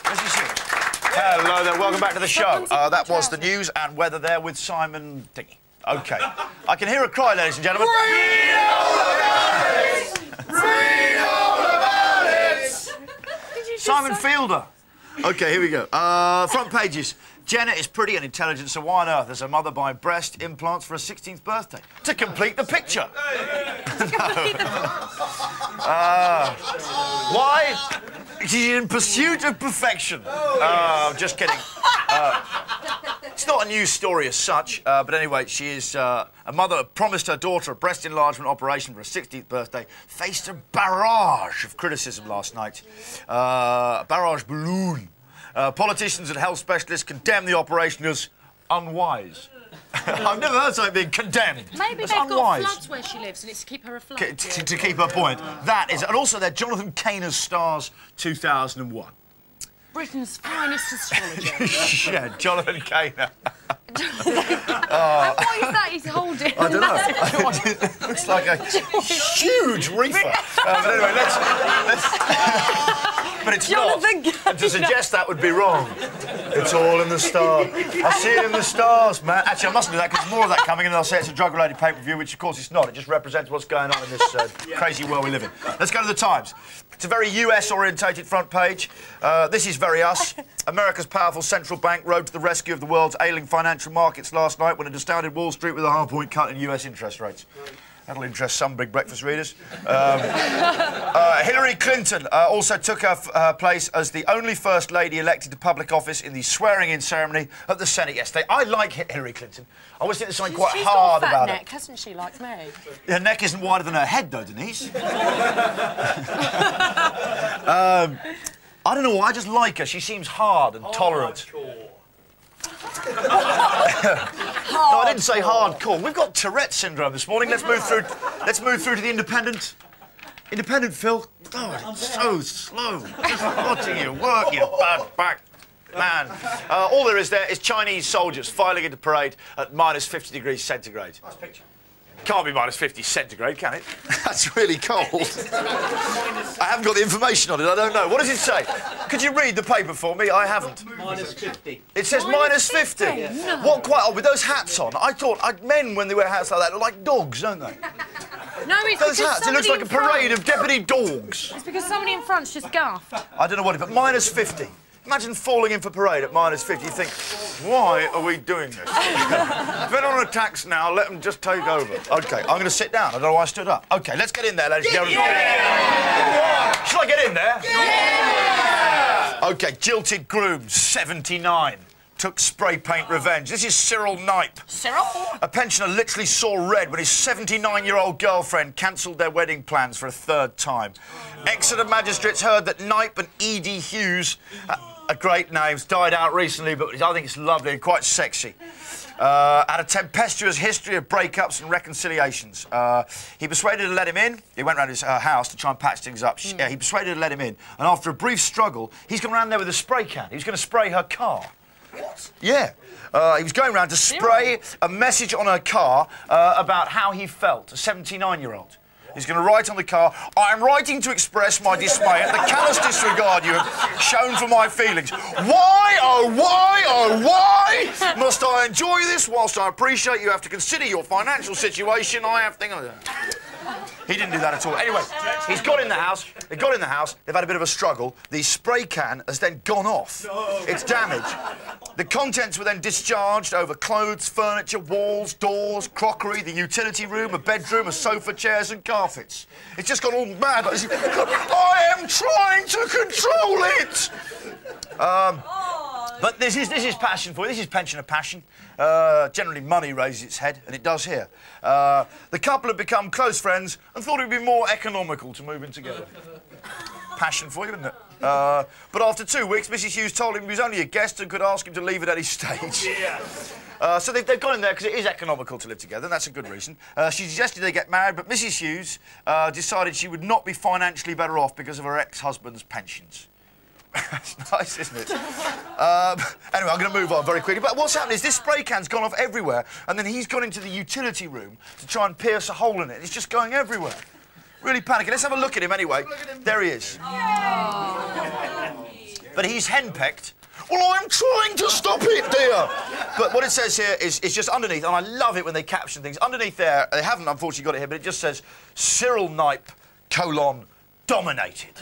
Yes, you should. Hello there, welcome back to the show. That was the news and weather there with Simon Dingy. OK. I can hear a cry, ladies and gentlemen. Read all about it! Read all about it! Simon Fielder. OK, here we go. Front pages. Jenna is pretty and intelligent, so why on earth is her mother buying breast implants for her 16th birthday? To complete the picture. Why? She's in pursuit of perfection. Just kidding. It's not a news story as such, but anyway, she is a mother who promised her daughter a breast enlargement operation for her 16th birthday, faced a barrage of criticism last night. A barrage balloon. Politicians and health specialists condemn the operation as unwise. I've never heard something being condemned. Maybe That's they've unwise. got floods where she lives and it's to keep her afloat. To keep her point. That is... And also, they're Jonathan Kaner's Stars 2001. Britain's finest astrologer. Yeah, Jonathan Kaner. And what is that he's holding? I don't know. It looks like a huge reefer. But anyway, let's... But it's Jonathan not. And to suggest that would be wrong. It's all in the stars. I see it in the stars, man. Actually, I mustn't do that because there's more of that coming, and they'll say it's a drug-related pay-per-view, which, of course, it's not. It just represents what's going on in this crazy world we live in. Let's go to the Times. It's a very US-orientated front page. This is very us. America's powerful central bank rode to the rescue of the world's ailing financial markets last night when it astounded Wall Street with a hard-point cut in US interest rates. That'll interest some big breakfast readers. Hillary Clinton also took her place as the only First Lady elected to public office in the swearing-in ceremony at the Senate yesterday. I like Hillary Clinton. I always think there's something quite hard about neck, it. Neck, hasn't she, like me? Her neck isn't wider than her head, though, Denise. I don't know why, I just like her. She seems hard and tolerant. No, I didn't say hardcore. We've got Tourette syndrome this morning. Let's move through. Let's move through to the Independent. Independent, Phil. Oh, it's so slow. Just watching you work, you bad back man. All there is Chinese soldiers filing into parade at -50 degrees centigrade. Nice picture. Can't be -50 centigrade, can it? That's really cold. I haven't got the information on it. I don't know. What does it say? Could you read the paper for me? I haven't. -50. It says -50. Yeah. No. What quite odd with those hats on? I thought men when they wear hats like that look like dogs, don't they? No, it's Those because hats. It looks like a parade of deputy dogs. It's because somebody in front's just guffed. I don't know what it. But -50. Imagine falling in for parade at -50. You think, why are we doing this? If anyone attacks now, let them just take over. OK, I'm going to sit down. I don't know why I stood up. OK, let's get in there, ladies and gentlemen. Yeah! Shall I get in there? Yeah! OK, jilted groom, 79. Took spray paint revenge. This is Cyril Knipe. Cyril? A pensioner literally saw red when his 79-year-old girlfriend cancelled their wedding plans for a third time. Exeter magistrates heard that Knipe and Edie Hughes, a great names, died out recently, but I think it's lovely and quite sexy. Had a tempestuous history of breakups and reconciliations. He persuaded her to let him in. He went round his house to try and patch things up. He persuaded her to let him in, and after a brief struggle, he's gone round there with a spray can. He was going to spray her car. What? Yeah. He was going round to spray a message on her car about how he felt, a 79-year-old. He's going to write on the car, I am writing to express my dismay at the callous disregard you have shown for my feelings. Why, oh why must I enjoy this whilst I appreciate you have to consider your financial situation? I have things... He didn't do that at all. Anyway, he's got in the house. They got in the house. They've had a bit of a struggle. The spray can has then gone off. It's damaged. The contents were then discharged over clothes, furniture, walls, doors, crockery, the utility room, a bedroom, a sofa, chairs and carpets. It's just gone all mad. I am trying to control it! But this is passion for you. This is pensioner passion. Generally, money raises its head, and it does here. The couple have become close friends and thought it would be more economical to move in together. Passion for you, isn't it? But after 2 weeks, Mrs. Hughes told him he was only a guest and could ask him to leave at any stage. Yeah. So they've gone in there because it is economical to live together, and that's a good reason. She suggested they get married, but Mrs. Hughes decided she would not be financially better off because of her ex-husband's pensions. That's nice, isn't it? Anyway, I'm going to move on very quickly. But what's happened is this spray can's gone off everywhere, and then he's gone into the utility room to try and pierce a hole in it. It's just going everywhere. Really panicking. Let's have a look at him anyway. There he is. but he's henpecked. Well, I'm trying to stop it, dear. But what it says here is just underneath, and I love it when they caption things. Underneath there, they haven't unfortunately got it here, but it just says Cyril Knipe, dominated.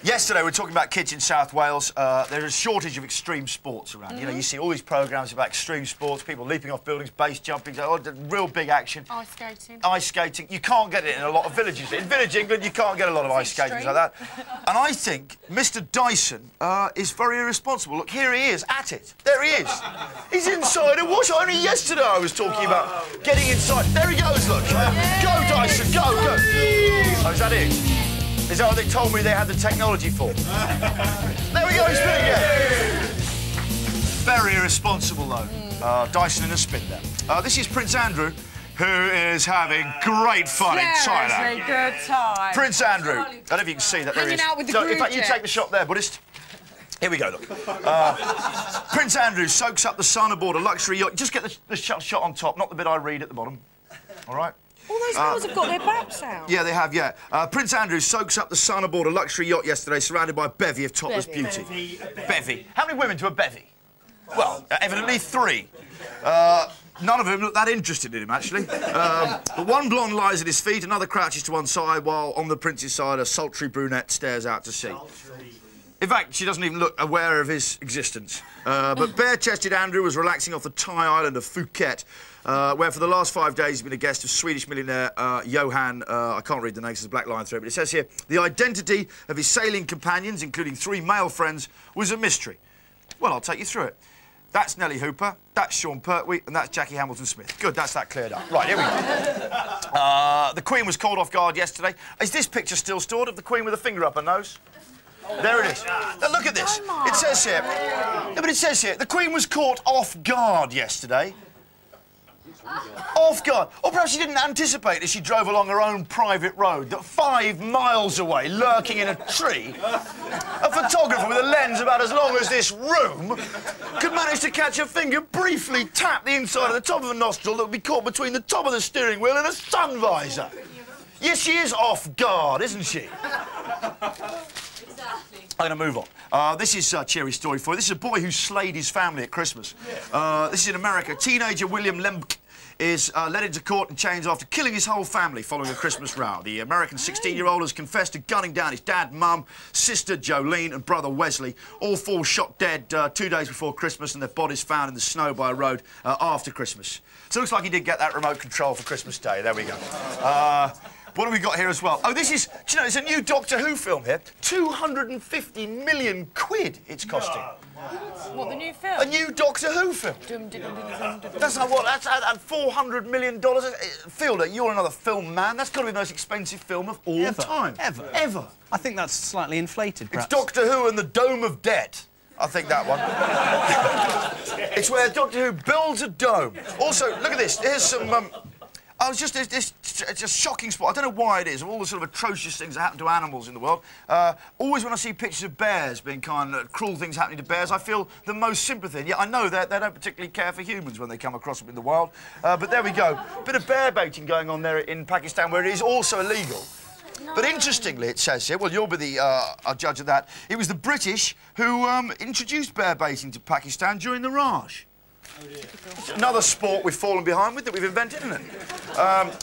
Yesterday, we were talking about kids in South Wales. There's a shortage of extreme sports around. You know, you see all these programmes about extreme sports, people leaping off buildings, base jumping, real big action. Ice skating. Ice skating. You can't get it in a lot of villages. In village England, you can't get a lot of ice skating like that. And I think Mr Dyson is very irresponsible. Look, here he is, at it. There he is. He's inside a wash. Only yesterday I was talking about getting inside. There he goes, look. Go, Dyson, go, go. Oh, is that it? Is that what they told me they had the technology for? There we go, he's spinning again. Very irresponsible, though. Dyson in a spin there. This is Prince Andrew, who is having great fun in Thailand. Seriously, good time. Prince Andrew. I don't know if you can see that. There he is. Hanging out with the So, group in fact, you jet. take the shot there, Buddhist. Here we go, look. Prince Andrew soaks up the sun aboard a luxury yacht. Just get the shot on top, not the bit I read at the bottom. All right? All those girls have got their baps out. Yeah, they have, yeah. Prince Andrew soaks up the sun aboard a luxury yacht yesterday, surrounded by a bevy of topless beauty. Bevy. How many women to a bevy? Well, evidently 3. None of them look that interested in him, actually. But one blonde lies at his feet, another crouches to one side, while on the prince's side, a sultry brunette stares out to sea. In fact, she doesn't even look aware of his existence. But bare-chested Andrew was relaxing off the Thai island of Phuket, where for the last 5 days he's been a guest of Swedish millionaire Vaughan. I can't read the name, there's a black line through it, but it says here, the identity of his sailing companions, including 3 male friends, was a mystery. Well, I'll take you through it. That's Nellie Hooper, that's Sean Pertwee, and that's Jackie Hamilton-Smith. Good, that's that cleared up. Right, here we go. The Queen was caught off guard yesterday. Is this picture still stored of the Queen with a finger up her nose? There it is. Now, look at this. It says here... Yeah, but it says here, the Queen was caught off guard yesterday. Off guard. Or perhaps she didn't anticipate as she drove along her own private road that 5 miles away, lurking in a tree, a photographer with a lens about as long as this room could manage to catch her finger, briefly tap the inside of the top of a nostril that would be caught between the top of the steering wheel and a sun visor. Yes, she is off guard, isn't she? I'm going to move on. This is a cheery story for you. This is a boy who slayed his family at Christmas. This is in America. Teenager William Lemke is led into court in chains after killing his whole family following a Christmas row. The American 16-year-old has confessed to gunning down his dad, mum, sister Jolene and brother Wesley. All 4 shot dead 2 days before Christmas and their bodies found in the snow by a road after Christmas. So it looks like he did get that remote control for Christmas Day. There we go. What have we got here as well? Oh, this is... Do you know, it's a new Doctor Who film here. 250 million quid it's costing. What, the new film? A new Doctor Who film. That's like what? That's at $400 million. Fielder, you're another film man. That's got to be the most expensive film of all time. Ever. I think that's slightly inflated, perhaps. It's Doctor Who and the Dome of Debt. I think that one. It's where Doctor Who builds a dome. Also, look at this. Here's some... Oh, it's just a shocking spot. I don't know why it is, of all the sort of atrocious things that happen to animals in the world. Always when I see pictures of bears being kind of cruel things happening to bears, I feel the most sympathy. Yeah, I know that they don't particularly care for humans when they come across them in the wild. But there we go. Bit of bear baiting going on there in Pakistan, where it is also illegal. No. But interestingly, it says here, well, you'll be the judge of that, it was the British who introduced bear baiting to Pakistan during the Raj. Oh, dear. Another sport we've fallen behind with that we've invented, isn't it?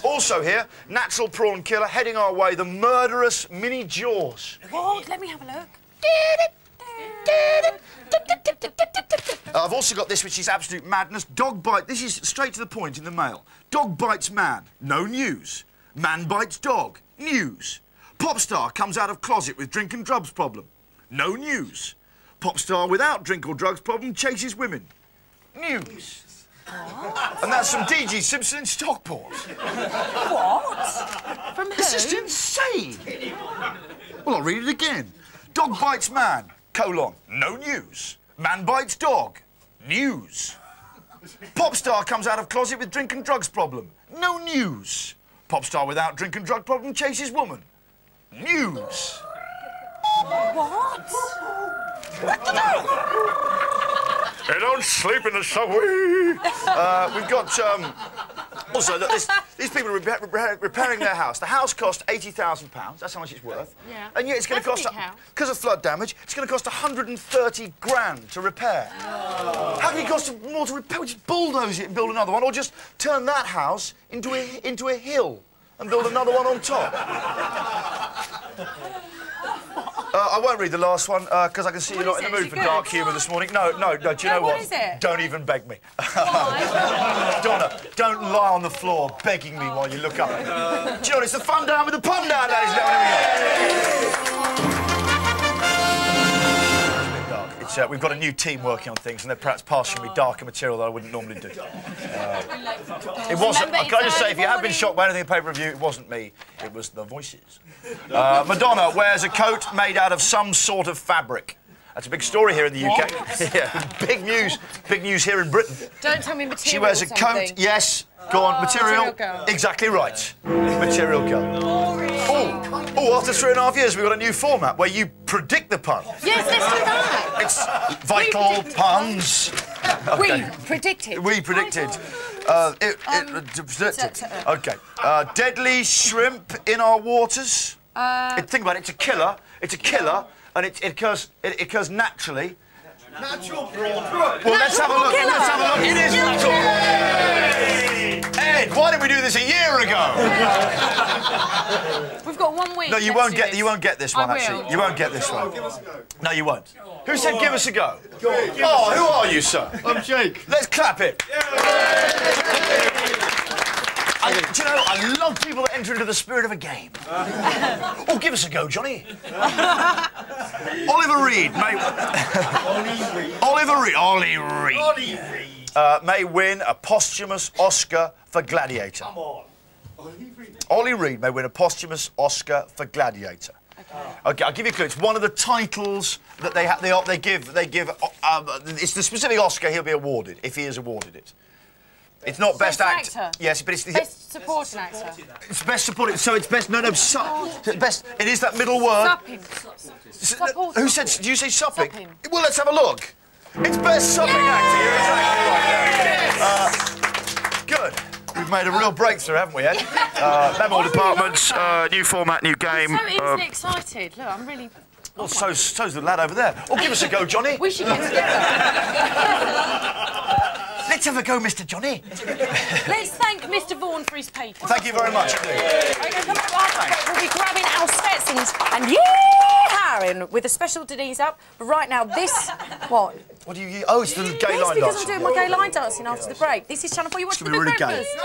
Also here, natural prawn killer heading our way, the murderous mini Jaws. What? Let me have a look. I've also got this, which is absolute madness. Dog bite. This is straight to the point in the Mail. Dog bites man. No news. Man bites dog. News. Pop star comes out of closet with drink and drugs problem. No news. Pop star without drink or drugs problem chases women. News. What? And that's from DG Simpson in Stockport. What? From who? It's just insane. Well, I'll read it again. Dog bites man, colon, no news. Man bites dog, news. Pop star comes out of closet with drink and drugs problem, no news. Pop star without drink and drug problem chases woman, news. What? They don't sleep in the subway. We've got, also, look, this These people are repairing their house. The house cost £80,000. That's how much it's worth. Yeah. And yet it's going to cost, because of flood damage, it's going to cost 130 grand to repair. Oh. How can it cost more to repair? We just bulldoze it and build another one, or just turn that house into a hill and build another one on top. I won't read the last one because I can see you're not in the mood for dark humour this morning. No, do you know what? What is it? Don't even beg me. Donna, don't lie on the floor begging me while you look up. Do you know what? It's the fun down with the pun down, ladies and gentlemen. We've got a new team working on things, and they're perhaps passing me darker material that I wouldn't normally do. It wasn't. Can I just say, if you have been shocked by anything in pay-per-view, it wasn't me. It was the voices. Madonna wears a coat made out of some sort of fabric. That's a big story here in the UK. Yeah, big news here in Britain. Don't tell me material. She wears a coat. Yes, go on, material. Girl. Exactly right. Material girl. Oh, after 3.5 years, we've got a new format where you predict the pun. Yes, let's do that. It's vital puns. Okay. We predicted. We predicted. Okay. Deadly shrimp in our waters. Think about it. It's a killer. It's a killer. And it occurs naturally. Natural prawn. Well, let's have a look. Let's have a look. It is natural. Ed, why didn't we do this a year ago? We've got 1 week. No, you won't get this one. Actually, you won't get this one. No, you won't. Who said give us a go? Oh, who are you, sir? I'm Jake. Let's clap it. Do you know, I love people that enter into the spirit of a game. Oh, give us a go, Johnny. Oliver Reed may win a posthumous Oscar for Gladiator. Come on. Ollie Reed may win a posthumous Oscar for Gladiator. Okay, I'll give you a clue. It's one of the titles that they give. It's the specific Oscar he'll be awarded if he is awarded it. It's not best actor. Yes, but it's best supporting actor. It's best supporting. So it's best. No, best. It is that middle word. Supping. Who said? Did you say supping? Supping. Well, let's have a look. It's best supping actor. You're exactly right. Good. We've made a real breakthrough, haven't we, Ed? Memo departments, new format, new game. I'm so easily excited. Look, I'm really. Well, so's the lad over there. Oh, give us a go, Johnny. We should get together. Let's have a go, Mr. Johnny. Let's thank Mr. Vaughan for his paper. Thank you very much indeed. Okay, come up, we'll be grabbing our Stetsons and yee-howing with a special Denise up. But right now, this... What? What do you... Oh, it's the gay line dancing. Yes, because I'm doing my gay line dancing after the break. This is Channel 4. You watch the Big Breakfast.